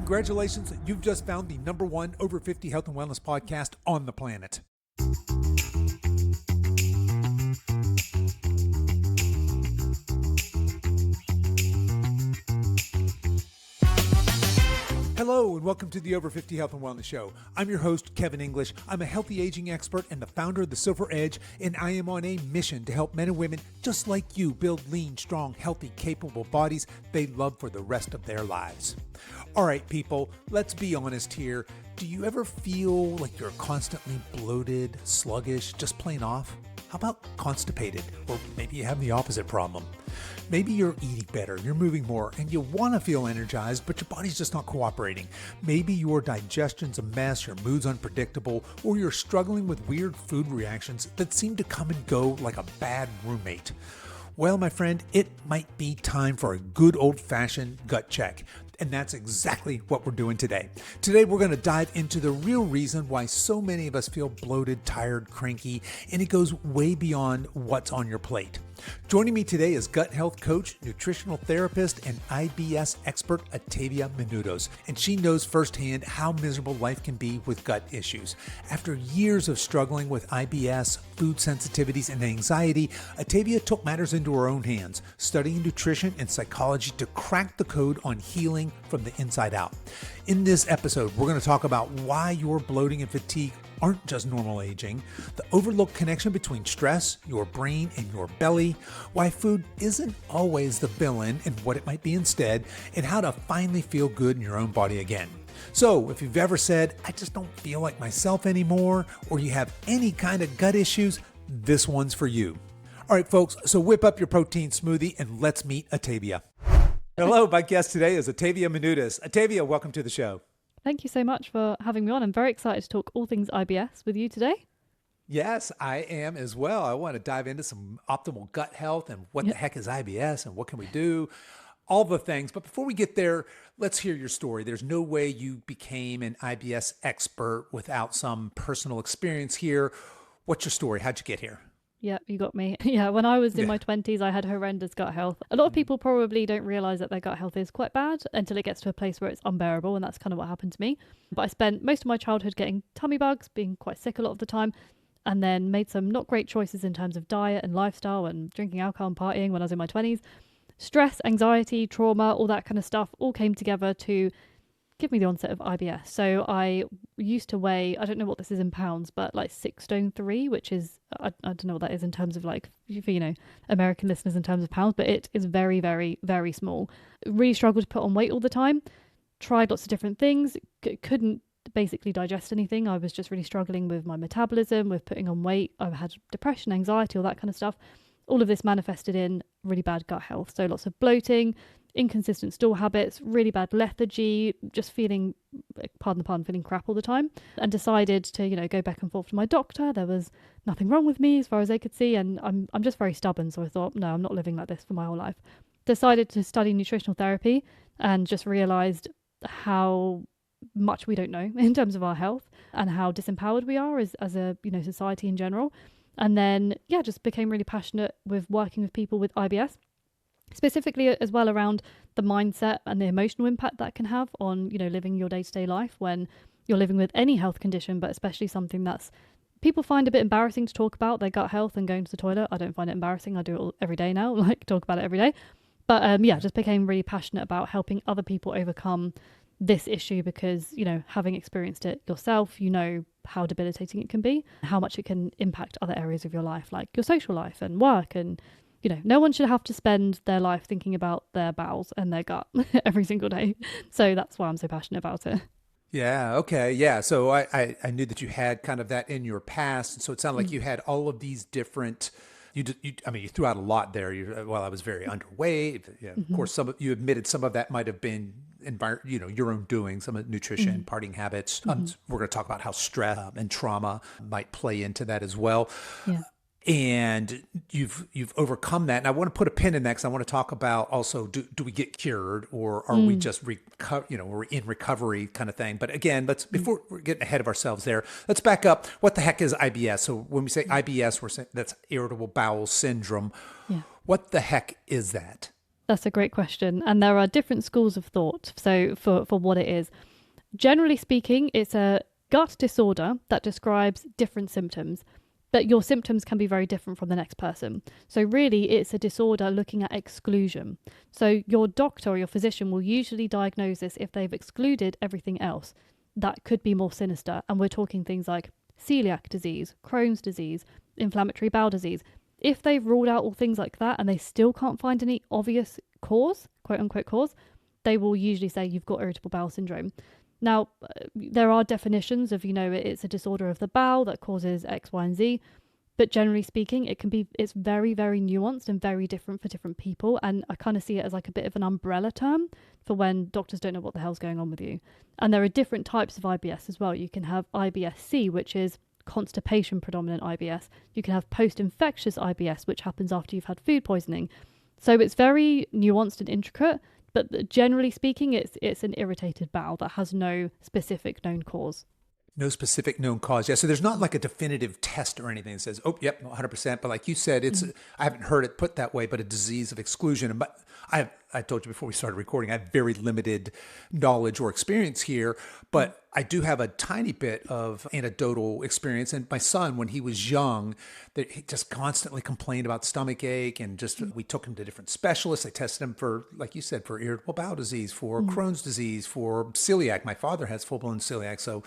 Congratulations, you've just found the #1 over 50 health and wellness podcast on the planet. Hello and welcome to the Over 50 Health and Wellness Show. I'm your host, Kevin English. I'm a healthy aging expert and the founder of The Silver Edge, and I am on a mission to help men and women just like you build lean, strong, healthy, capable bodies they love for the rest of their lives. All right, people, let's be honest here. Do you ever feel like you're constantly bloated, sluggish, just plain off? How about constipated? Or maybe you have the opposite problem. Maybe you're eating better, you're moving more, and you want to feel energized, but your body's just not cooperating. Maybe your digestion's a mess, your mood's unpredictable, or you're struggling with weird food reactions that seem to come and go like a bad roommate. Well, my friend, it might be time for a good old-fashioned gut check. And that's exactly what we're doing today. Today, we're going to dive into the real reason why so many of us feel bloated, tired, cranky, and it goes way beyond what's on your plate. Joining me today is gut health coach, nutritional therapist, and IBS expert Atavia Minoudis, and she knows firsthand how miserable life can be with gut issues. After years of struggling with IBS, food sensitivities, and anxiety, Atavia took matters into her own hands, studying nutrition and psychology to crack the code on healing from the inside out. In this episode, we're going to talk about why your bloating and fatigue aren't just normal aging, the overlooked connection between stress, your brain, and your belly, why food isn't always the villain and what it might be instead, and how to finally feel good in your own body again. So if you've ever said, I just don't feel like myself anymore, or you have any kind of gut issues, this one's for you. All right, folks, so whip up your protein smoothie and let's meet Atavia. Hello, my guest today is Atavia Minoudis. Atavia, welcome to the show. Thank you so much for having me on. I'm very excited to talk all things IBS with you today. Yes, I am as well. I want to dive into some optimal gut health and what the heck is IBS and what can we do, all the things. But before we get there, let's hear your story. There's no way you became an IBS expert without some personal experience here. What's your story? How'd you get here? Yeah, you got me. Yeah, when I was in my 20s, I had horrendous gut health. A lot of people probably don't realize that their gut health is quite bad until it gets to a place where it's unbearable, and that's kind of what happened to me. But I spent most of my childhood getting tummy bugs, being quite sick a lot of the time, and then made some not great choices in terms of diet and lifestyle and drinking alcohol and partying when I was in my 20s. Stress, anxiety, trauma, all that kind of stuff all came together to give me the onset of IBS. So I used to weigh, I don't know what this is in pounds, but like 6'3", which is, I don't know what that is in terms of like, for, American listeners in terms of pounds, but it is very, very, very small. Really struggled to put on weight all the time. Tried lots of different things. Couldn't basically digest anything. I was just really struggling with my metabolism, with putting on weight. I had depression, anxiety, all that kind of stuff. All of this manifested in really bad gut health. So lots of bloating, inconsistent stool habits, really bad lethargy, just feeling, pardon the pun, feeling crap all the time, and decided to, go back and forth to my doctor. There was nothing wrong with me as far as they could see, and I'm just very stubborn. So I thought, no, I'm not living like this for my whole life. Decided to study nutritional therapy and just realized how much we don't know in terms of our health and how disempowered we are as a, society in general. And then, just became really passionate with working with people with IBS. Specifically as well around the mindset and the emotional impact that can have on, living your day-to-day life when you're living with any health condition, but especially something that's people find a bit embarrassing to talk about, their gut health and going to the toilet. I don't find it embarrassing. I do it all, every day now, talk about it every day. But just became really passionate about helping other people overcome this issue because, having experienced it yourself, how debilitating it can be, how much it can impact other areas of your life, like your social life and work. And no one should have to spend their life thinking about their bowels and their gut every single day. So that's why I'm so passionate about it. Yeah. Okay. Yeah. So I knew that you had kind of that in your past. And so it sounded like you had all of these different, you threw out a lot there. I was very underweight. Yeah, of course, you admitted some of that might have been your own doing, some of nutrition, partying habits. We're going to talk about how stress and trauma might play into that as well. Yeah. And you've overcome that. And I want to put a pin in that because I want to talk about also, do we get cured or are we just, we're in recovery kind of thing. But again, before we're getting ahead of ourselves there, let's back up. What the heck is IBS? So when we say IBS, we're saying that's irritable bowel syndrome. Yeah. What the heck is that? That's a great question. And there are different schools of thought. So for what it is, generally speaking, it's a gut disorder that describes different symptoms, but your symptoms can be very different from the next person. So really, it's a disorder looking at exclusion. So your doctor or your physician will usually diagnose this if they've excluded everything else. That could be more sinister. And we're talking things like celiac disease, Crohn's disease, inflammatory bowel disease. If they've ruled out all things like that and they still can't find any obvious cause, quote unquote cause, they will usually say you've got irritable bowel syndrome. Now, there are definitions of, it's a disorder of the bowel that causes X, Y, and Z. But generally speaking, it's very, very nuanced and very different for different people. And I kind of see it as like a bit of an umbrella term for when doctors don't know what the hell's going on with you. And there are different types of IBS as well. You can have IBS-C, which is constipation predominant IBS. You can have post-infectious IBS, which happens after you've had food poisoning. So it's very nuanced and intricate. But generally speaking, it's an irritated bowel that has no specific known cause. No specific known cause. Yeah. So there's not like a definitive test or anything that says, oh, yep, 100%. But like you said, I haven't heard it put that way, but a disease of exclusion. But I told you before we started recording, I have very limited knowledge or experience here, but I do have a tiny bit of anecdotal experience. And my son, when he was young, that he just constantly complained about stomach ache, and we took him to different specialists. They tested him for, like you said, for irritable bowel disease, for Crohn's disease, for celiac. My father has full-blown celiac. So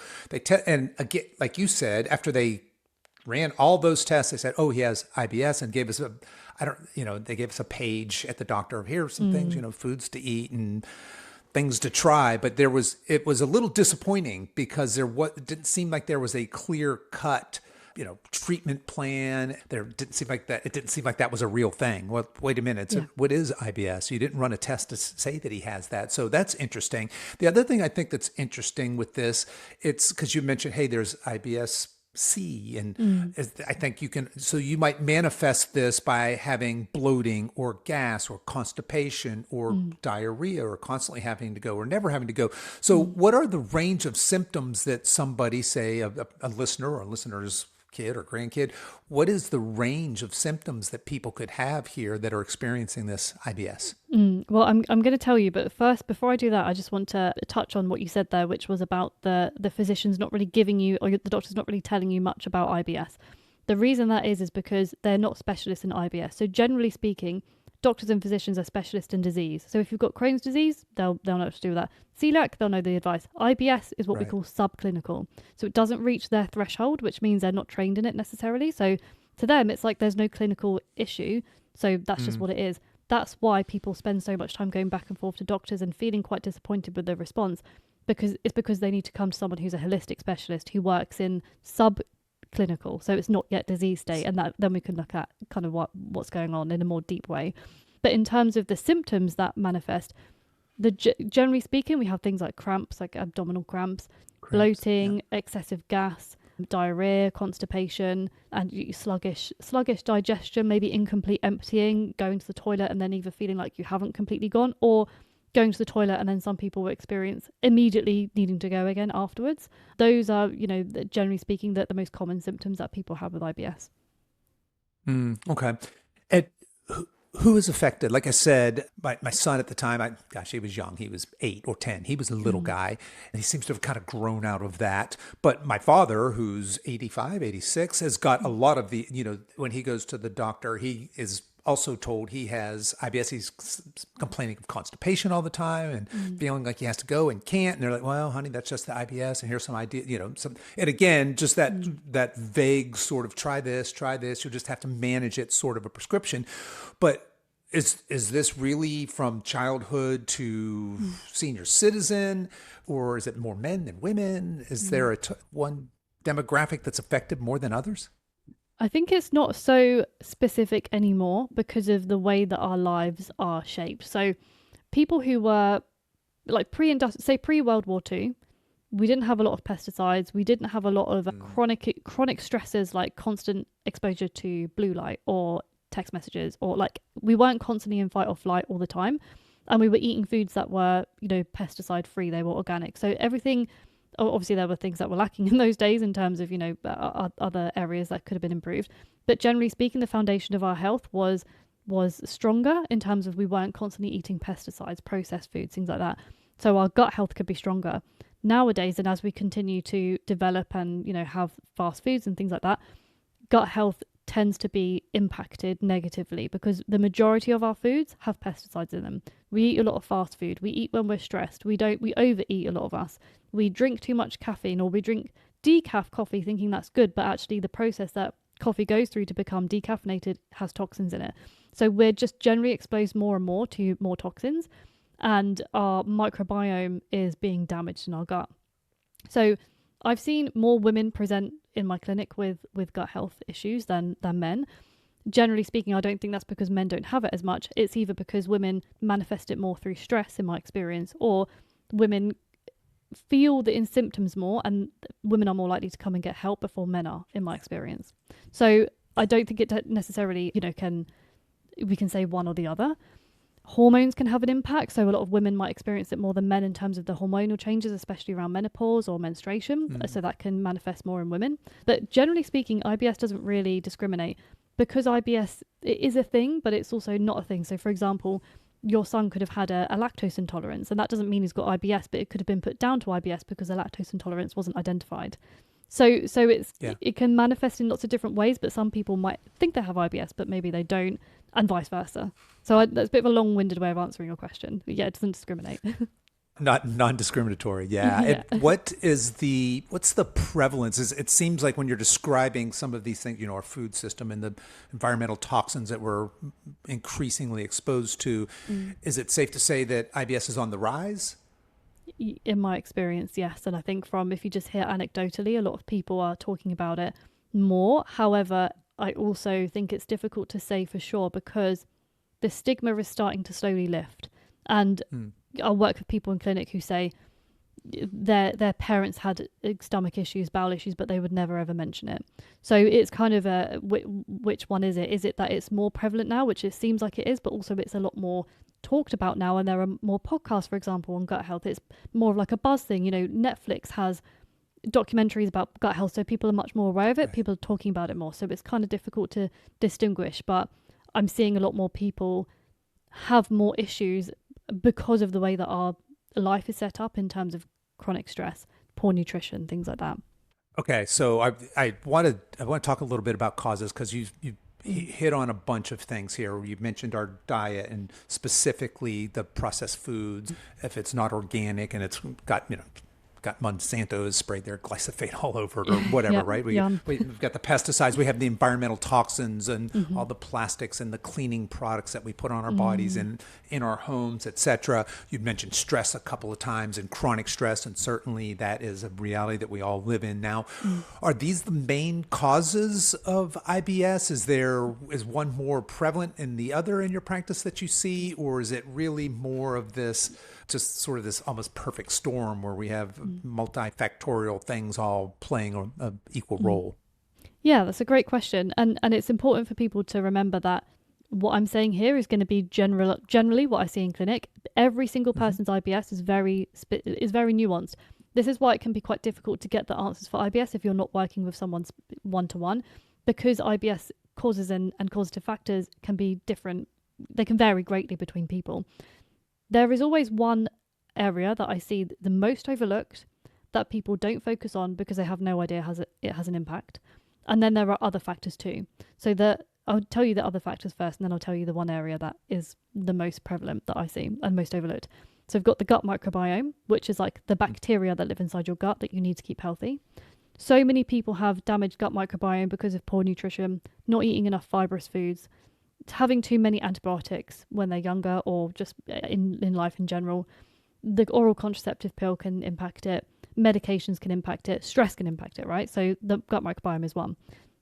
and again, like you said, after they ran all those tests, they said, oh, he has IBS, and gave us they gave us a page at the doctor of, here are some things, foods to eat and things to try. But it was a little disappointing because it didn't seem like there was a clear cut, treatment plan. It didn't seem like that was a real thing. Well, wait a minute. So what is IBS? You didn't run a test to say that he has that. So that's interesting. The other thing I think that's interesting with this, it's because you mentioned, hey, there's IBS C, and I think you might manifest this by having bloating or gas or constipation or diarrhea, or constantly having to go or never having to go. So what are the range of symptoms that somebody, say a listener or a listener's kid or grandkid, what is the range of symptoms that people could have here that are experiencing this IBS? Well, I'm going to tell you, but first, before I do that, I just want to touch on what you said there, which was about the physicians not really giving you, or the doctors not really telling you much about IBS. The reason that is because they're not specialists in IBS. So generally speaking, doctors and physicians are specialists in disease. So if you've got Crohn's disease, they'll know what to do with that. Celiac, they'll know the advice. IBS is what we call subclinical. So it doesn't reach their threshold, which means they're not trained in it necessarily. So to them, it's like there's no clinical issue. So that's just what it is. That's why people spend so much time going back and forth to doctors and feeling quite disappointed with the response, because they need to come to someone who's a holistic specialist who works in subclinical. So it's not yet disease state. And then we can look at kind of what's going on in a more deep way. But in terms of the symptoms that manifest, generally speaking, we have things like cramps, like abdominal cramps, bloating, excessive gas, diarrhea, constipation, and sluggish digestion, maybe incomplete emptying, going to the toilet and then either feeling like you haven't completely gone, or going to the toilet and then some people will experience immediately needing to go again afterwards. Those are, generally speaking, the most common symptoms that people have with IBS. Okay. Who is affected? Like I said, my son at the time, he was young. He was 8 or 10. He was a little guy, and he seems to have kind of grown out of that. But my father, who's 85, 86, has got a lot of the, when he goes to the doctor, he is also told he has IBS. He's complaining of constipation all the time and feeling like he has to go and can't. And they're like, well, honey, that's just the IBS. And here's some idea, and again, just that vague sort of try this. You'll just have to manage it sort of a prescription. But is this really from childhood to senior citizen, or is it more men than women? Is there one demographic that's affected more than others? I think it's not so specific anymore because of the way that our lives are shaped. So people who were like pre-World War II, we didn't have a lot of pesticides. We didn't have a lot of chronic stressors like constant exposure to blue light or text messages, or like we weren't constantly in fight or flight all the time. And we were eating foods that were, pesticide free. They were organic. So everything... Obviously, there were things that were lacking in those days in terms of, other areas that could have been improved. But generally speaking, the foundation of our health was was stronger in terms of we weren't constantly eating pesticides, processed foods, things like that. So our gut health could be stronger. Nowadays, and as we continue to develop and, have fast foods and things like that, gut health tends to be impacted negatively because the majority of our foods have pesticides in them. We eat a lot of fast food. We eat when we're stressed. We overeat, a lot of us. We drink too much caffeine, or we drink decaf coffee thinking that's good, but actually the process that coffee goes through to become decaffeinated has toxins in it. So we're just generally exposed more and more to more toxins, and our microbiome is being damaged in our gut. So I've seen more women present in my clinic with gut health issues than men. Generally speaking, I don't think that's because men don't have it as much. It's either because women manifest it more through stress, in my experience, or women feel the in symptoms more, and women are more likely to come and get help before men are, in my experience. So I don't think it necessarily, we can say one or the other. Hormones can have an impact. So a lot of women might experience it more than men in terms of the hormonal changes, especially around menopause or menstruation. So that can manifest more in women. But generally speaking, IBS doesn't really discriminate, because IBS, it is a thing, but it's also not a thing. So for example, your son could have had a lactose intolerance, and that doesn't mean he's got IBS, but it could have been put down to IBS because a lactose intolerance wasn't identified. So it can manifest in lots of different ways, but some people might think they have IBS, but maybe they don't, and vice versa. So that's a bit of a long-winded way of answering your question. But yeah, it doesn't discriminate. Not non-discriminatory. Yeah. What's the prevalence? It seems like when you're describing some of these things, our food system and the environmental toxins that we're increasingly exposed to, is it safe to say that IBS is on the rise? In my experience, yes. And I think if you just hear anecdotally, a lot of people are talking about it more. However, I also think it's difficult to say for sure because the stigma is starting to slowly lift. And I work with people in clinic who say their parents had stomach issues, bowel issues, but they would never ever mention it. So it's kind of which one is it? Is it that it's more prevalent now, which it seems like it is, but also it's a lot more talked about now, and there are more podcasts, for example, on gut health. It's more of like a buzz thing. Netflix has documentaries about gut health, so people are much more aware of it. Right. People are talking about it more, so it's kind of difficult to distinguish, but I'm seeing a lot more people have more issues because of the way that our life is set up in terms of chronic stress, poor nutrition, things like that. Okay, so I want to talk a little bit about causes, because you hit on a bunch of things here. You mentioned our diet, and specifically the processed foods. If it's not organic and it's got Monsanto has sprayed their glyphosate all over it or whatever, right? We've got the pesticides, we have the environmental toxins and all the plastics and the cleaning products that we put on our bodies and in our homes, etc. You mentioned stress a couple of times, and chronic stress, and certainly that is a reality that we all live in now. Are these the main causes of IBS? Is one more prevalent than the other in your practice that you see, or is it really more of this, just sort of this almost perfect storm where we have multifactorial things all playing an equal role? Yeah, that's a great question. And it's important for people to remember that what I'm saying here is going to be generally what I see in clinic. Every single person's IBS is very nuanced. This is why it can be quite difficult to get the answers for IBS if you're not working with someone one-to-one, because IBS causes and causative factors can be different. They can vary greatly between people. There is always one area that I see the most overlooked that people don't focus on because they have no idea it has an impact. And then there are other factors too. So I'll tell you the other factors first, and then I'll tell you the one area that is the most prevalent that I see and most overlooked. So we've got the gut microbiome, which is like the bacteria that live inside your gut that you need to keep healthy. So many people have damaged gut microbiome because of poor nutrition, not eating enough fibrous foods, having too many antibiotics when they're younger, or just in life in general. The oral contraceptive pill can impact it. Medications can impact it. Stress can impact it, right? So the gut microbiome is one.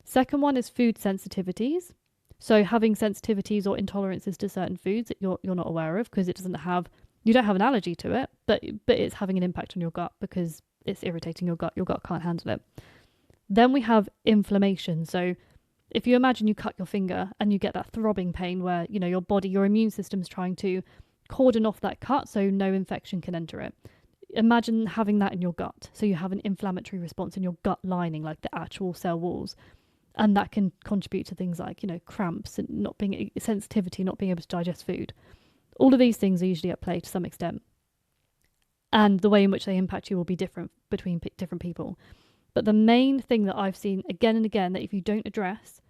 Second one is food sensitivities. So having sensitivities or intolerances to certain foods that you're not aware of because you don't have an allergy to it, but it's having an impact on your gut because it's irritating your gut. Your gut can't handle it. Then we have inflammation. So if you imagine you cut your finger and you get that throbbing pain where, your body, your immune system's trying to cordon off that cut so no infection can enter it. Imagine having that in your gut. So you have an inflammatory response in your gut lining, like the actual cell walls. And that can contribute to things like, cramps and not being sensitivity, not being able to digest food. All of these things are usually at play to some extent. And the way in which they impact you will be different between different people. But the main thing that I've seen again and again, that if you don't address,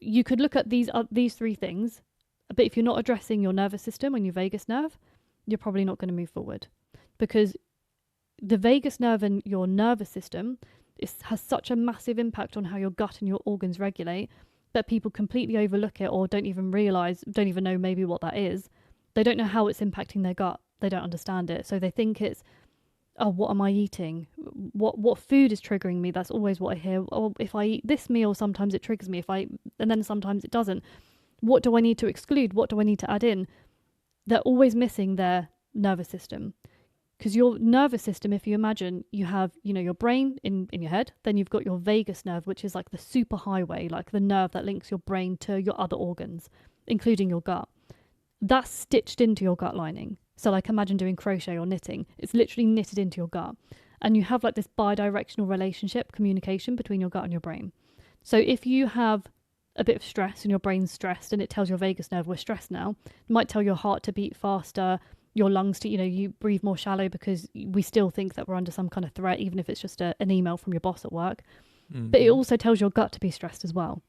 you could look at these three things, but if you're not addressing your nervous system and your vagus nerve, you're probably not going to move forward. Because the vagus nerve and your nervous system has such a massive impact on how your gut and your organs regulate that people completely overlook it or don't even know maybe what that is. They don't know how it's impacting their gut. They don't understand it. So they think it's, oh, what am I eating? What food is triggering me? That's always what I hear. Oh, if I eat this meal, sometimes it triggers me. And then sometimes it doesn't. What do I need to exclude? What do I need to add in? They're always missing their nervous system. Because your nervous system, if you imagine, you have, your brain in your head, then you've got your vagus nerve, which is like the super highway, like the nerve that links your brain to your other organs, including your gut. That's stitched into your gut lining. So like imagine doing crochet or knitting. It's literally knitted into your gut. And you have like this bi-directional relationship, communication between your gut and your brain. So if you have a bit of stress and your brain's stressed and it tells your vagus nerve we're stressed now, it might tell your heart to beat faster, your lungs to, you breathe more shallow because we still think that we're under some kind of threat, even if it's just an email from your boss at work. Mm-hmm. But it also tells your gut to be stressed as well.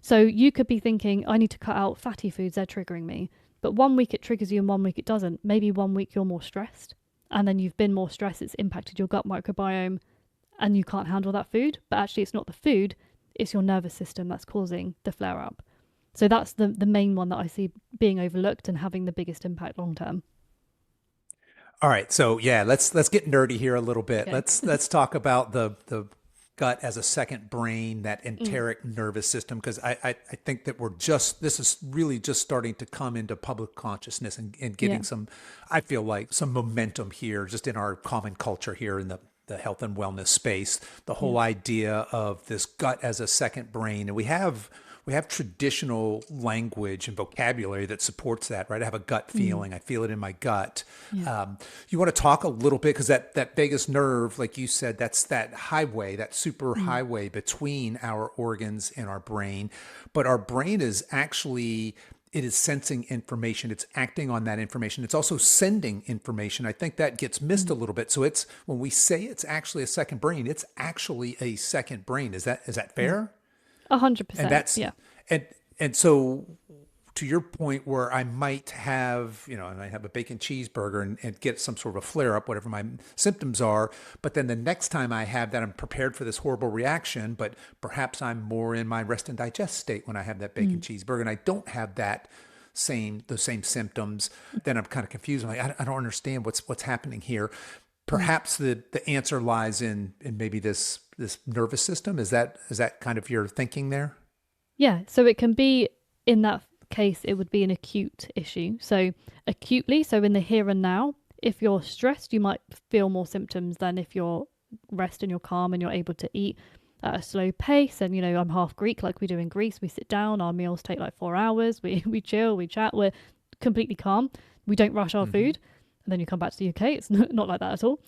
So you could be thinking, I need to cut out fatty foods, they're triggering me. But 1 week it triggers you and 1 week it doesn't. Maybe 1 week you're more stressed and then you've been more stressed, it's impacted your gut microbiome and you can't handle that food. But actually it's not the food, it's your nervous system that's causing the flare up. So that's the main one that I see being overlooked and having the biggest impact long term. All right, so yeah, let's get nerdy here a little bit. Okay. Let's talk about the gut as a second brain, that enteric nervous system, because I think that this is really just starting to come into public consciousness and getting some, I feel like, some momentum here just in our common culture here in the health and wellness space. The whole idea of this gut as a second brain, and we have traditional language and vocabulary that supports that, right? I have a gut feeling. I feel it in my gut. Yeah. You want to talk a little bit, because that vagus nerve, like you said, that's that highway, that super highway between our organs and our brain. But our brain is actually, it is sensing information. It's acting on that information. It's also sending information. I think that gets missed a little bit. So it's, when we say it's actually a second brain, it's actually a second brain. Is that fair? 100%. And that's, and so to your point, where I might have, and I have a bacon cheeseburger and get some sort of a flare up, whatever my symptoms are. But then the next time I have that, I'm prepared for this horrible reaction, but perhaps I'm more in my rest and digest state when I have that bacon cheeseburger and I don't have the same symptoms. Then I'm kind of confused. I'm like, I don't understand what's happening here. Perhaps the answer lies in maybe this nervous system. Is that kind of your thinking there? Yeah. So it can be, in that case, it would be an acute issue. So acutely, so in the here and now, if you're stressed, you might feel more symptoms than if you're rest and you're calm and you're able to eat at a slow pace. And, I'm half Greek, like we do in Greece. We sit down, our meals take like 4 hours. We chill, we chat, we're completely calm. We don't rush our food. And then you come back to the UK, it's not like that at all.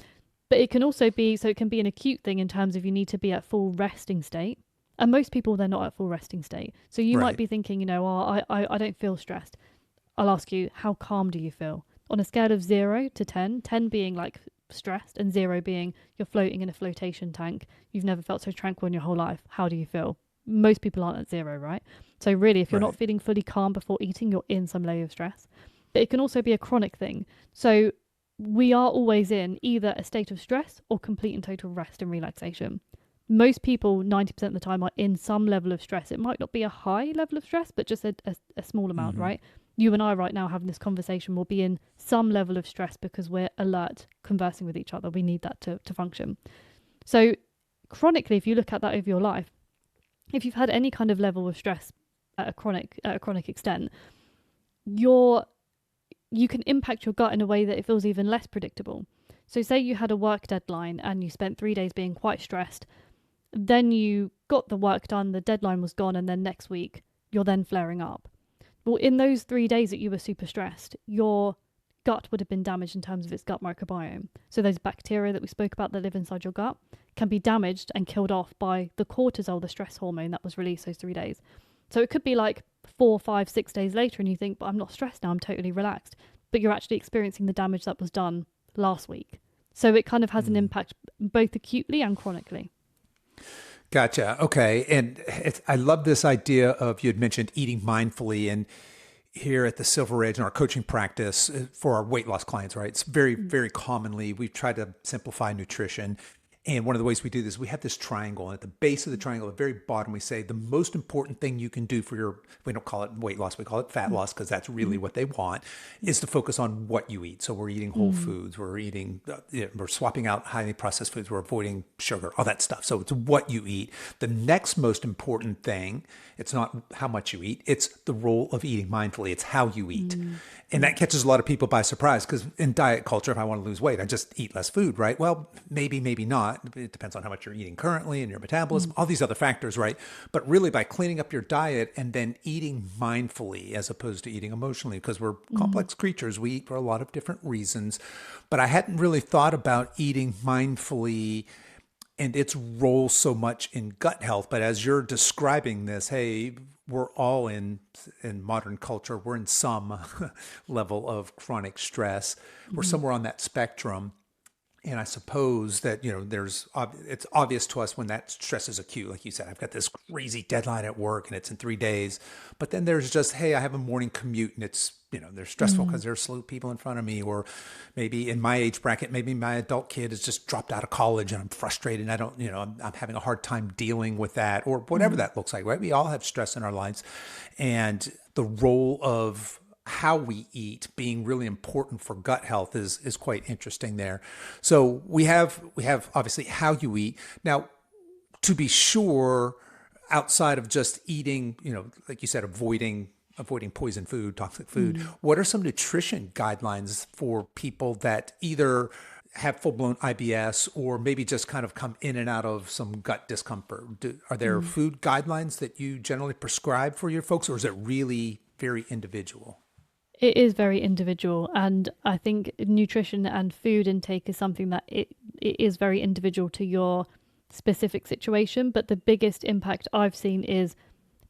But it can also be, so it can be an acute thing in terms of you need to be at full resting state. And most people, they're not at full resting state. So you might be thinking, I don't feel stressed. I'll ask you, how calm do you feel? On a scale of 0 to 10, 10 being like stressed and 0 being you're floating in a flotation tank. You've never felt so tranquil in your whole life. How do you feel? Most people aren't at 0, right? So really, if you're not feeling fully calm before eating, you're in some layer of stress. But it can also be a chronic thing. So we are always in either a state of stress or complete and total rest and relaxation. Most people, 90% of the time, are in some level of stress. It might not be a high level of stress, but just a small amount, right? You and I right now having this conversation will be in some level of stress because we're alert, conversing with each other. We need that to function. So chronically, if you look at that over your life, if you've had any kind of level of stress at a chronic extent, you can impact your gut in a way that it feels even less predictable. So say you had a work deadline and you spent 3 days being quite stressed. Then you got the work done, the deadline was gone, and then next week you're then flaring up. Well, in those 3 days that you were super stressed, your gut would have been damaged in terms of its gut microbiome. So those bacteria that we spoke about that live inside your gut can be damaged and killed off by the cortisol, the stress hormone that was released those 3 days. So it could be like 4, 5, 6 days later and you think, but I'm not stressed now, I'm totally relaxed. But you're actually experiencing the damage that was done last week. So it kind of has an impact both acutely and chronically. Gotcha. Okay. And I love this idea of, you had mentioned eating mindfully, and here at the Silver Edge in our coaching practice for our weight loss clients, right? It's very, very commonly, we've tried to simplify nutrition. And one of the ways we do this, we have this triangle. And at the base of the triangle, at the very bottom, we say the most important thing you can do for your, we don't call it weight loss, we call it fat loss, because that's really what they want, is to focus on what you eat. So we're eating whole foods, we're eating, we're swapping out highly processed foods, we're avoiding sugar, all that stuff. So it's what you eat. The next most important thing, it's not how much you eat, it's the role of eating mindfully. It's how you eat. And that catches a lot of people by surprise, because in diet culture, if I want to lose weight, I just eat less food, right? Well, maybe, maybe not. It depends on how much you're eating currently and your metabolism, all these other factors, right? But really, by cleaning up your diet and then eating mindfully as opposed to eating emotionally, because we're complex creatures, we eat for a lot of different reasons. But I hadn't really thought about eating mindfully and its role so much in gut health. But as you're describing this, hey, we're all in modern culture, we're in some level of chronic stress. We're somewhere on that spectrum. And I suppose that, it's obvious to us when that stress is acute. Like you said, I've got this crazy deadline at work and it's in 3 days. But then there's just, hey, I have a morning commute and it's, they're stressful because there's slew people in front of me. Or maybe in my age bracket, maybe my adult kid has just dropped out of college and I'm frustrated. And I don't, I'm having a hard time dealing with that, or whatever that looks like, right? We all have stress in our lives. And the role of how we eat being really important for gut health is quite interesting there. So we have obviously how you eat. Now, to be sure, outside of just eating, like you said, avoiding poison food, toxic food, what are some nutrition guidelines for people that either have full-blown IBS or maybe just kind of come in and out of some gut discomfort? Are there food guidelines that you generally prescribe for your folks, or is it really very individual? It is very individual, and I think nutrition and food intake is something that it is very individual to your specific situation. But the biggest impact I've seen is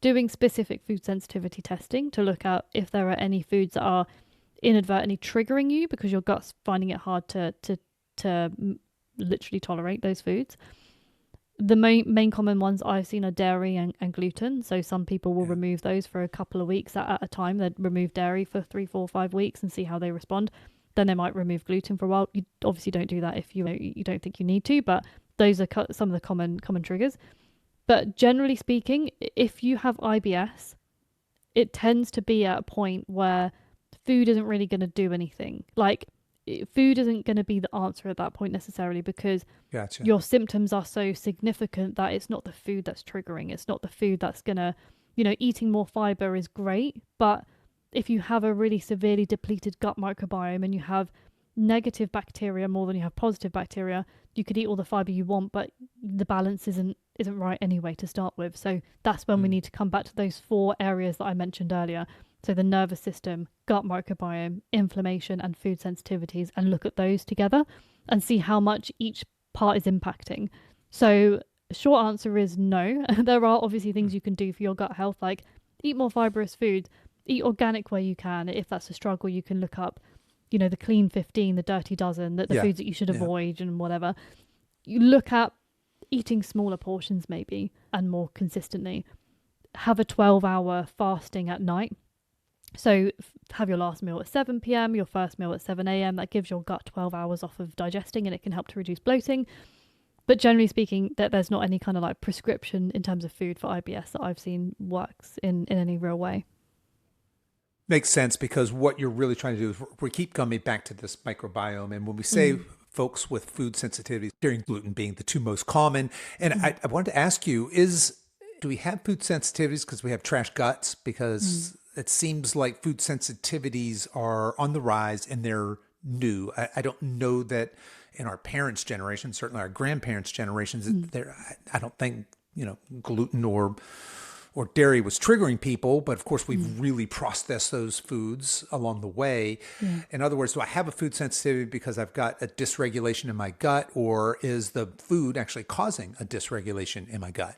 doing specific food sensitivity testing to look at if there are any foods that are inadvertently triggering you because your gut's finding it hard to literally tolerate those foods. The main common ones I've seen are dairy and gluten. So some people will remove those for a couple of weeks at a time. They'd remove dairy for 3, 4, 5 weeks and see how they respond. Then they might remove gluten for a while. You obviously don't do that if you don't think you need to, but those are some of the common triggers. But generally speaking, if you have IBS, it tends to be at a point where food isn't really going to do anything. Like, food isn't going to be the answer at that point necessarily, because your symptoms are so significant that it's not the food that's triggering. It's not the food that's going to, eating more fiber is great. But if you have a really severely depleted gut microbiome and you have negative bacteria more than you have positive bacteria, you could eat all the fiber you want, but the balance isn't right anyway to start with. So that's when we need to come back to those 4 areas that I mentioned earlier. So the nervous system, gut microbiome, inflammation, and food sensitivities, and look at those together and see how much each part is impacting. So short answer is no. There are obviously things you can do for your gut health, like eat more fibrous foods, eat organic where you can. If that's a struggle, you can look up, the clean 15, the dirty dozen, the foods that you should avoid and whatever. You look at eating smaller portions maybe and more consistently. Have a 12-hour fasting at night. So have your last meal at 7 p.m, your first meal at 7 a.m. That gives your gut 12 hours off of digesting, and it can help to reduce bloating. But generally speaking, there's not any kind of like prescription in terms of food for IBS that I've seen works in any real way. Makes sense, because what you're really trying to do is we keep coming back to this microbiome. And when we say folks with food sensitivities, dairy and gluten being the 2 most common, and I wanted to ask you, do we have food sensitivities because we have trash guts? Because it seems like food sensitivities are on the rise and they're new. I don't know that in our parents' generation, certainly our grandparents' generations, I don't think, gluten or or dairy was triggering people, but of course we've really processed those foods along the way. Yeah. In other words, do I have a food sensitivity because I've got a dysregulation in my gut, or is the food actually causing a dysregulation in my gut?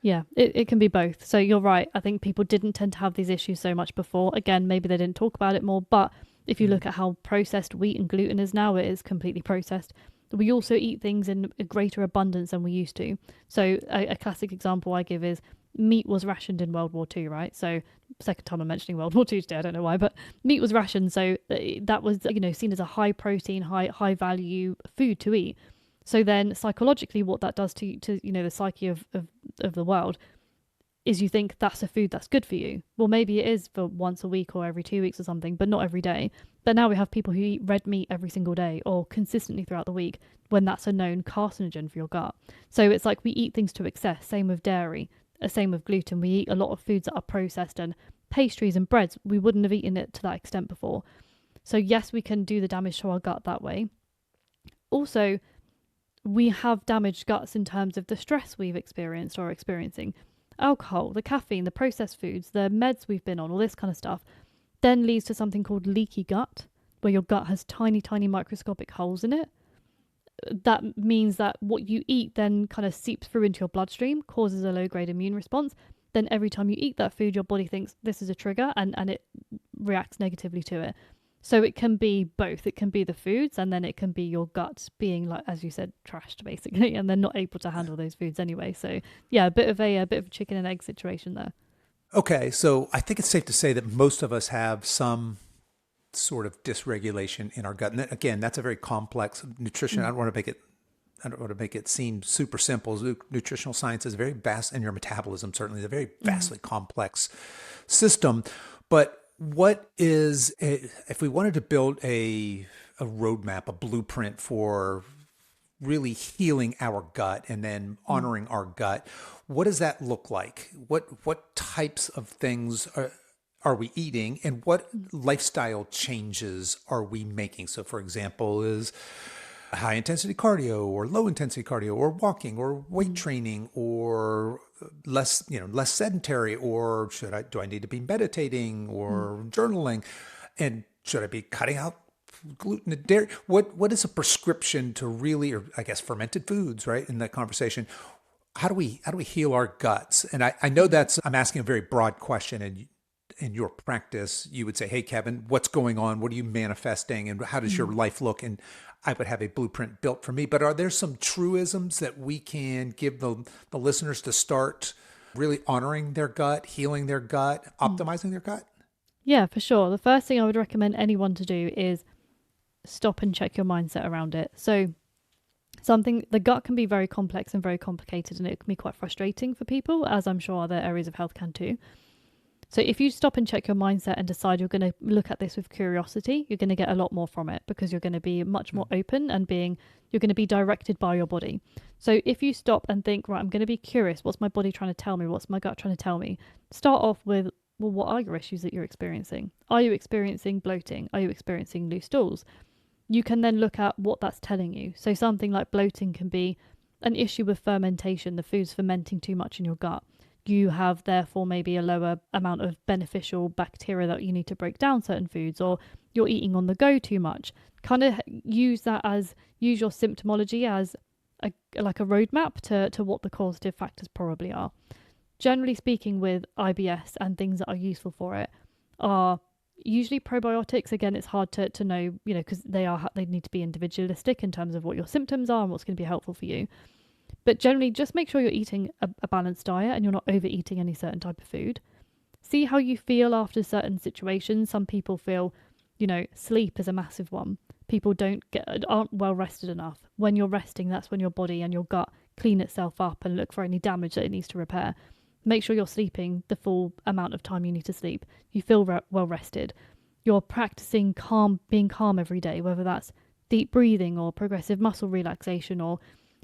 Yeah, it can be both. So you're right. I think people didn't tend to have these issues so much before. Again, maybe they didn't talk about it more, but if you look at how processed wheat and gluten is now, it is completely processed. We also eat things in a greater abundance than we used to. So a classic example I give is meat was rationed in World War II, right? So second time I'm mentioning World War II today, I don't know why, but meat was rationed. So that was, seen as a high protein, high value food to eat. So then psychologically what that does to the psyche of the world is you think that's a food that's good for you. Well, maybe it is for once a week or every 2 weeks or something, but not every day. But now we have people who eat red meat every single day or consistently throughout the week when that's a known carcinogen for your gut. So it's like we eat things to excess. Same with dairy, same with gluten. We eat a lot of foods that are processed, and pastries and breads, we wouldn't have eaten it to that extent before. So yes, we can do the damage to our gut that way. Also, we have damaged guts in terms of the stress we've experienced or experiencing. Alcohol, the caffeine, the processed foods, the meds we've been on, all this kind of stuff, then leads to something called leaky gut, where your gut has tiny, tiny microscopic holes in it. That means that what you eat then kind of seeps through into your bloodstream, causes a low-grade immune response. Then every time you eat that food, your body thinks this is a trigger and it reacts negatively to it. So it can be both. It can be the foods, and then it can be your gut being, like, as you said, trashed basically, and they're not able to handle those foods anyway. So yeah, a bit of a chicken and egg situation there. Okay, so I think it's safe to say that most of us have some sort of dysregulation in our gut. And again, that's a very complex nutrition. I don't want to make it seem super simple. Nutritional science is very vast, and your metabolism certainly is a very vastly complex system. But what is, if we wanted to build a roadmap, a blueprint for really healing our gut and then honoring our gut, what does that look like? What types of things are we eating, and what lifestyle changes are we making? So for example, is high intensity cardio or low intensity cardio or walking or weight training or less sedentary, or do I need to be meditating or journaling, and should I be cutting out gluten and dairy? What is a prescription to really, or I guess fermented foods, right? In that conversation, how do we heal our guts? And I know I'm asking a very broad question, and in your practice, you would say, hey, Kevin, what's going on? What are you manifesting? And how does your life look? And I would have a blueprint built for me. But are there some truisms that we can give the listeners to start really honoring their gut, healing their gut, optimizing their gut? Yeah, for sure. The first thing I would recommend anyone to do is stop and check your mindset around it. So the gut can be very complex and very complicated, and it can be quite frustrating for people, as I'm sure other areas of health can too. So if you stop and check your mindset and decide you're going to look at this with curiosity, you're going to get a lot more from it, because you're going to be much more open and you're going to be directed by your body. So if you stop and think, right, I'm going to be curious, what's my body trying to tell me? What's my gut trying to tell me? Start off with, well, what are your issues that you're experiencing? Are you experiencing bloating? Are you experiencing loose stools? You can then look at what that's telling you. So something like bloating can be an issue with fermentation, the food's fermenting too much in your gut. You have therefore maybe a lower amount of beneficial bacteria that you need to break down certain foods, or you're eating on the go too much. Kind of use your symptomology as a roadmap to what the causative factors probably are. Generally speaking, with IBS and things that are useful for it are usually probiotics. Again, it's hard to know, because they need to be individualistic in terms of what your symptoms are and what's going to be helpful for you. But generally, just make sure you're eating a balanced diet and you're not overeating any certain type of food. See how you feel after certain situations. Some people feel, sleep is a massive one. People aren't well rested enough. When you're resting, that's when your body and your gut clean itself up and look for any damage that it needs to repair. Make sure you're sleeping the full amount of time you need to sleep. You feel well rested. You're practicing being calm every day, whether that's deep breathing or progressive muscle relaxation, or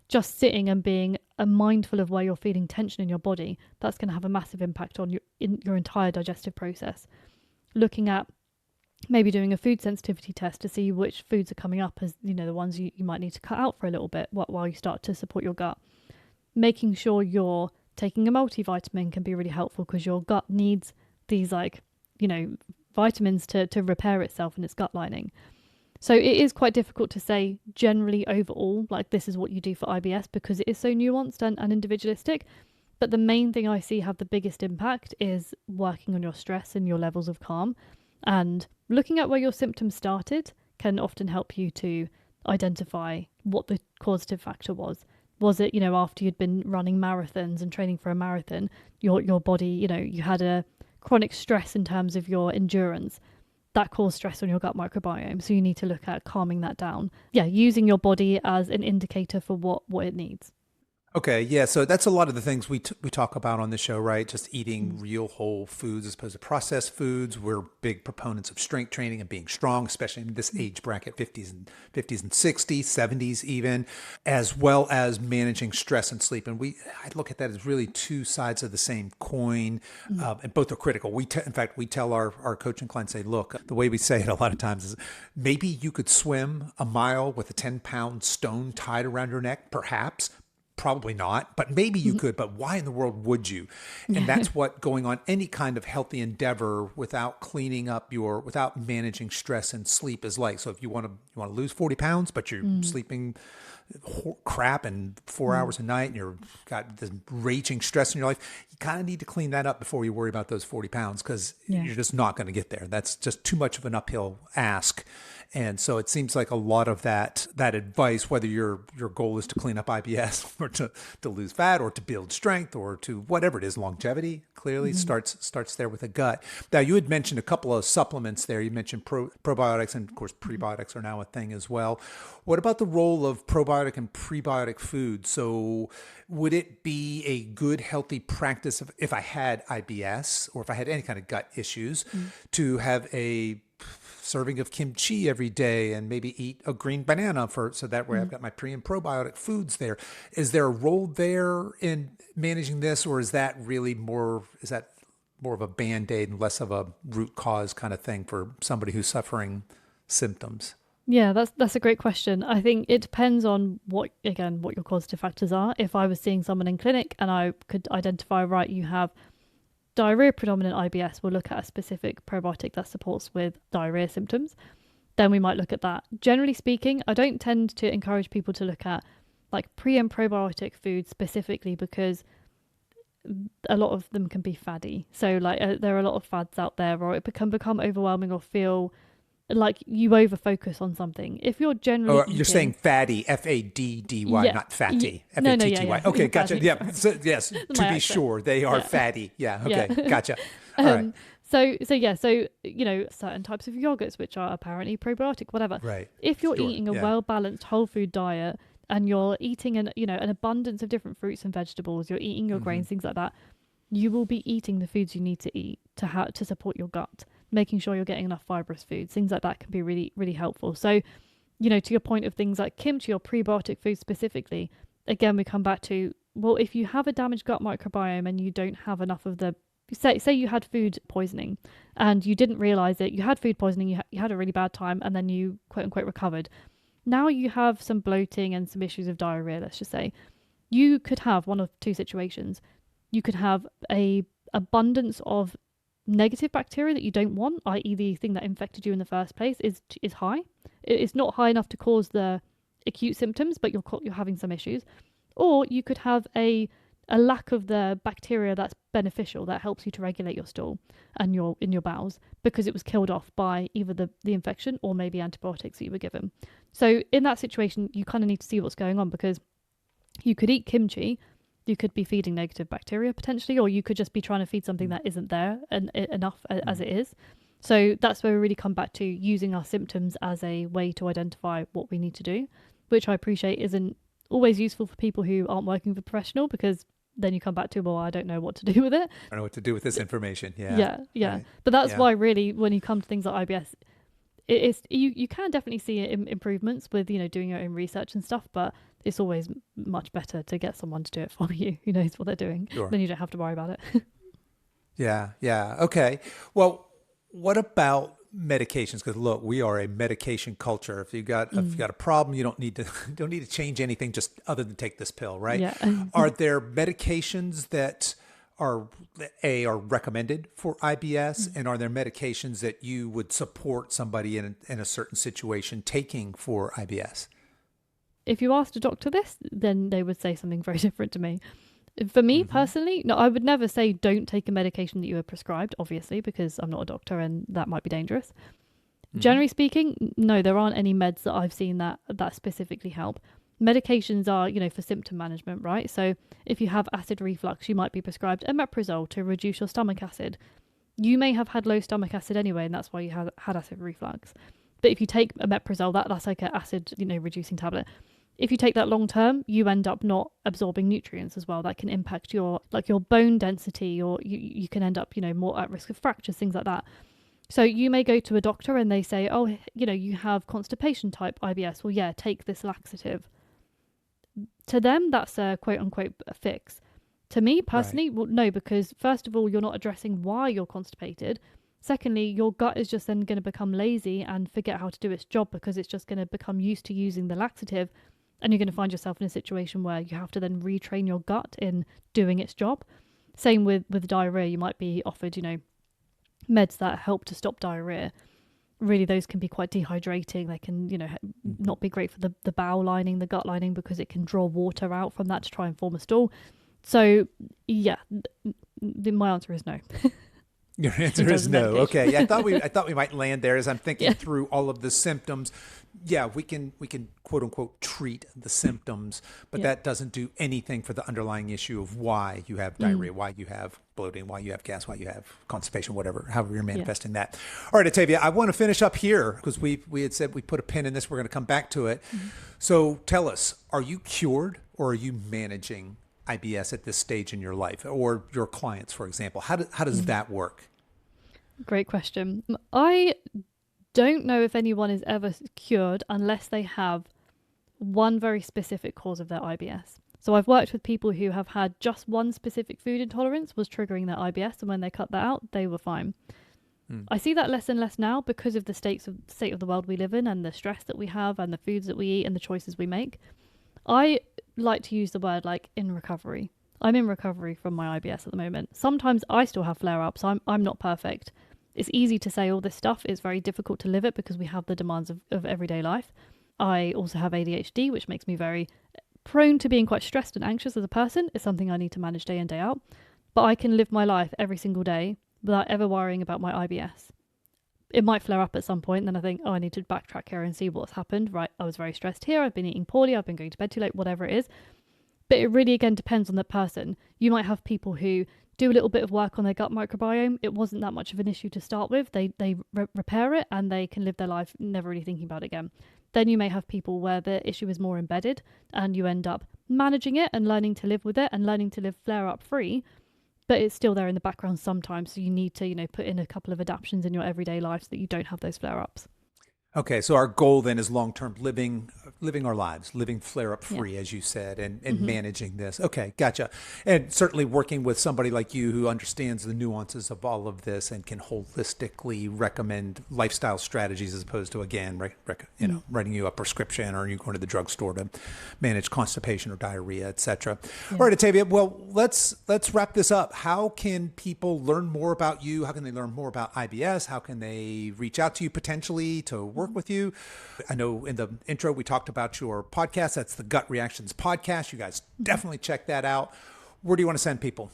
just sitting and being mindful of where you're feeling tension in your body. That's going to have a massive impact on your entire digestive process. Looking at maybe doing a food sensitivity test to see which foods are coming up as the ones you might need to cut out for a little bit while you start to support your gut. Making sure you're taking a multivitamin can be really helpful because your gut needs these vitamins to repair itself in its gut lining. So it is quite difficult to say generally overall, like this is what you do for IBS because it is so nuanced and individualistic. But the main thing I see have the biggest impact is working on your stress and your levels of calm. And looking at where your symptoms started can often help you to identify what the causative factor was. Was it, after you'd been running marathons and training for a marathon, your body, you had a chronic stress in terms of your endurance. That caused stress on your gut microbiome. So you need to look at calming that down. Yeah, using your body as an indicator for what it needs. Okay, yeah, so that's a lot of the things we talk about on the show, right? Just eating real whole foods as opposed to processed foods. We're big proponents of strength training and being strong, especially in this age bracket, 50s and 60s, 70s even, as well as managing stress and sleep. And I look at that as really two sides of the same coin, and both are critical. In fact, we tell our coaching clients, say, look, the way we say it a lot of times is maybe you could swim a mile with a 10-pound stone tied around your neck, perhaps. Probably not, but maybe you could, but why in the world would you? And that's what going on any kind of healthy endeavor without without managing stress and sleep is like. So if you want to lose 40 pounds, but you're sleeping crap and 4 hours a night and you've got this raging stress in your life, you kind of need to clean that up before you worry about those 40 pounds because you're just not going to get there. That's just too much of an uphill ask. And so it seems like a lot of that advice, whether your goal is to clean up IBS or to lose fat or to build strength or to whatever it is, longevity clearly starts there with the gut. Now, you had mentioned a couple of supplements there. You mentioned probiotics, and of course prebiotics are now a thing as well. What about the role of probiotic and prebiotic food? So would it be a good, healthy practice if I had IBS or if I had any kind of gut issues to have a serving of kimchi every day and maybe eat a green banana so that way I've got my pre and probiotic foods there? Is there a role there in managing this, or is that more of a Band-Aid and less of a root cause kind of thing for somebody who's suffering symptoms? Yeah, that's a great question. I think it depends on what your causative factors are. If I was seeing someone in clinic and I could identify, right, you have diarrhea predominant IBS, we'll look at a specific probiotic that supports with diarrhea symptoms. Then we might look at that. Generally speaking, I don't tend to encourage people to look at like pre and probiotic foods specifically because a lot of them can be faddy. So there are a lot of fads out there, or it can become overwhelming or feel like you over focus on something. If you're generally you're saying fatty, FADDY, not fatty, FATTY. Okay, gotcha. Yeah, so, yes, to be sure, they are fatty. Yeah, okay, gotcha. All right. So certain types of yogurts which are apparently probiotic, whatever. Right. If you're eating a well-balanced whole food diet and you're eating an abundance of different fruits and vegetables, you're eating your grains, things like that, you will be eating the foods you need to eat to support your gut. Making sure you're getting enough fibrous foods, things like that can be really, really helpful. So, to your point of things like kimchi or prebiotic foods specifically, again, we come back to, well, if you have a damaged gut microbiome and you don't have enough of say you had food poisoning and you didn't realize it, you had food poisoning, you had a really bad time, and then you quote unquote recovered. Now you have some bloating and some issues of diarrhea, let's just say. You could have one of two situations. You could have a abundance of negative bacteria that you don't want, i.e. the thing that infected you in the first place is high. It's not high enough to cause the acute symptoms, but you're having some issues. Or you could have a lack of the bacteria that's beneficial, that helps you to regulate your stool and in your bowels, because it was killed off by either the infection or maybe antibiotics that you were given. So in that situation, you kind of need to see what's going on, because you could eat kimchi, you could be feeding negative bacteria potentially, or you could just be trying to feed something that isn't there enough as it is. So that's where we really come back to using our symptoms as a way to identify what we need to do, which I appreciate isn't always useful for people who aren't working with a professional, because then you come back to, well, I don't know what to do with it. I don't know what to do with this information. Yeah. Right. But that's why really when you come to things like IBS, you can definitely see improvements with doing your own research and stuff, but it's always much better to get someone to do it for you who knows what they're doing. Sure. Then you don't have to worry about it. Yeah. Okay. Well, what about medications, because look, we are a medication culture. If you got a problem, you don't need to change anything just other than take this pill, right? Yeah. Are there medications that are recommended for IBS, and are there medications that you would support somebody in a certain situation taking for IBS? If you asked a doctor this, then they would say something very different to me. For me personally, no, I would never say don't take a medication that you are prescribed, obviously, because I'm not a doctor and that might be dangerous. Generally speaking, no, there aren't any meds that I've seen that specifically help. Medications are, for symptom management, right? So if you have acid reflux, you might be prescribed omeprazole to reduce your stomach acid. You may have had low stomach acid anyway, and that's why you had acid reflux. But if you take omeprazole, that's like an acid, reducing tablet. If you take that long term, you end up not absorbing nutrients as well. That can impact your bone density, or you can end up, more at risk of fractures, things like that. So you may go to a doctor and they say, oh, you have constipation type IBS. Well, yeah, take this laxative. To them, that's a quote unquote fix. To me personally, well, no, because first of all, you're not addressing why you're constipated. Secondly, your gut is just then going to become lazy and forget how to do its job, because it's just going to become used to using the laxative. And you're going to find yourself in a situation where you have to then retrain your gut in doing its job. Same with diarrhea. You might be offered, meds that help to stop diarrhea. Really, those can be quite dehydrating. They can, not be great for the bowel lining, the gut lining, because it can draw water out from that to try and form a stool. So, yeah, my answer is no. Your answer is no. Okay. Yeah, I thought we might land there as I'm thinking through all of the symptoms. Yeah, we can quote unquote treat the symptoms, but that doesn't do anything for the underlying issue of why you have diarrhea, why you have bloating, why you have gas, why you have constipation, however you're manifesting that. All right, Atavia, I want to finish up here because we had said we put a pin in this. We're going to come back to it. So tell us, are you cured or are you managing IBS at this stage in your life, or your clients, for example? How does that work? Great question. I don't know if anyone is ever cured unless they have one very specific cause of their IBS. So I've worked with people who have had just one specific food intolerance was triggering their IBS, and when they cut that out, they were fine. I see that less and less now because of the state of the world we live in, and the stress that we have, and the foods that we eat, and the choices we make. I like to use the word like in recovery. I'm in recovery from my IBS at the moment. Sometimes I still have flare-ups. I'm not perfect. It's easy to say all this stuff. It's very difficult to live it because we have the demands of everyday life. I also have ADHD, which makes me very prone to being quite stressed and anxious as a person. It's something I need to manage day in, day out. But I can live my life every single day without ever worrying about my IBS. It might flare up at some point, and then I think, I need to backtrack here and see what's happened. Right, I was very stressed here. I've been eating poorly. I've been going to bed too late, whatever it is. But it really, again, depends on the person. You might have people who do a little bit of work on their gut microbiome. It wasn't that much of an issue to start with. They repair it and they can live their life never really thinking about it again. Then you may have people where the issue is more embedded and you end up managing it and learning to live with it and learning to live flare-up free, but it's still there in the background sometimes. So you need to, put in a couple of adaptations in your everyday life so that you don't have those flare-ups. Okay, so our goal then is long-term living our lives, living flare-up free, as you said, and managing this. Okay, gotcha. And certainly working with somebody like you who understands the nuances of all of this and can holistically recommend lifestyle strategies as opposed to, again, writing you a prescription or you going to the drugstore to manage constipation or diarrhea, et cetera. Yeah. All right, Atavia, well, let's wrap this up. How can people learn more about you? How can they learn more about IBS? How can they reach out to you potentially to work with you? I know in the intro we talked about your podcast. That's the Gut Reactions podcast. You guys definitely check that out. Where do you want to send people?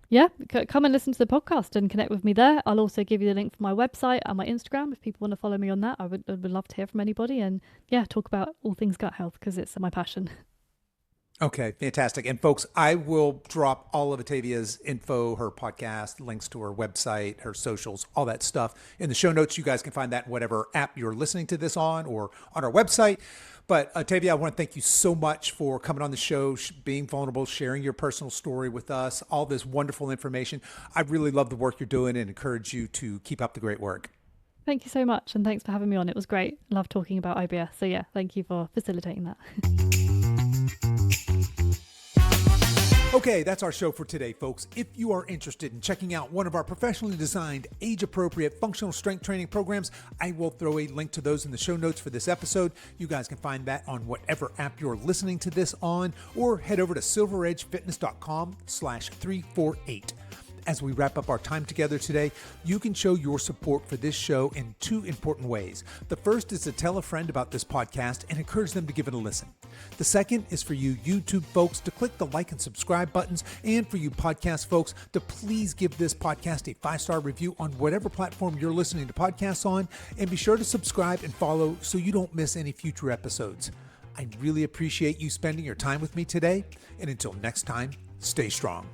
Yeah, come and listen to the podcast and connect with me there. I'll also give you the link for my website and my Instagram if people want to follow me on that. I would love to hear from anybody and talk about all things gut health because it's my passion. Okay, fantastic. And folks, I will drop all of Atavia's info, her podcast, links to her website, her socials, all that stuff in the show notes. You guys can find that in whatever app you're listening to this on or on our website. But Atavia, I want to thank you so much for coming on the show, being vulnerable, sharing your personal story with us, all this wonderful information. I really love the work you're doing and encourage you to keep up the great work. Thank you so much. And thanks for having me on. It was great. Love talking about IBS. So thank you for facilitating that. Okay, that's our show for today, folks. If you are interested in checking out one of our professionally designed, age-appropriate functional strength training programs, I will throw a link to those in the show notes for this episode. You guys can find that on whatever app you're listening to this on, or head over to silveredgefitness.com/348. As we wrap up our time together today, you can show your support for this show in two important ways. The first is to tell a friend about this podcast and encourage them to give it a listen. The second is for you YouTube folks to click the like and subscribe buttons, and for you podcast folks to please give this podcast a 5-star review on whatever platform you're listening to podcasts on, and be sure to subscribe and follow so you don't miss any future episodes. I really appreciate you spending your time with me today, and until next time, stay strong.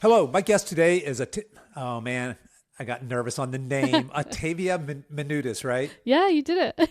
Hello, my guest today is oh man, I got nervous on the name. Atavia Minoudis, right? Yeah, you did it.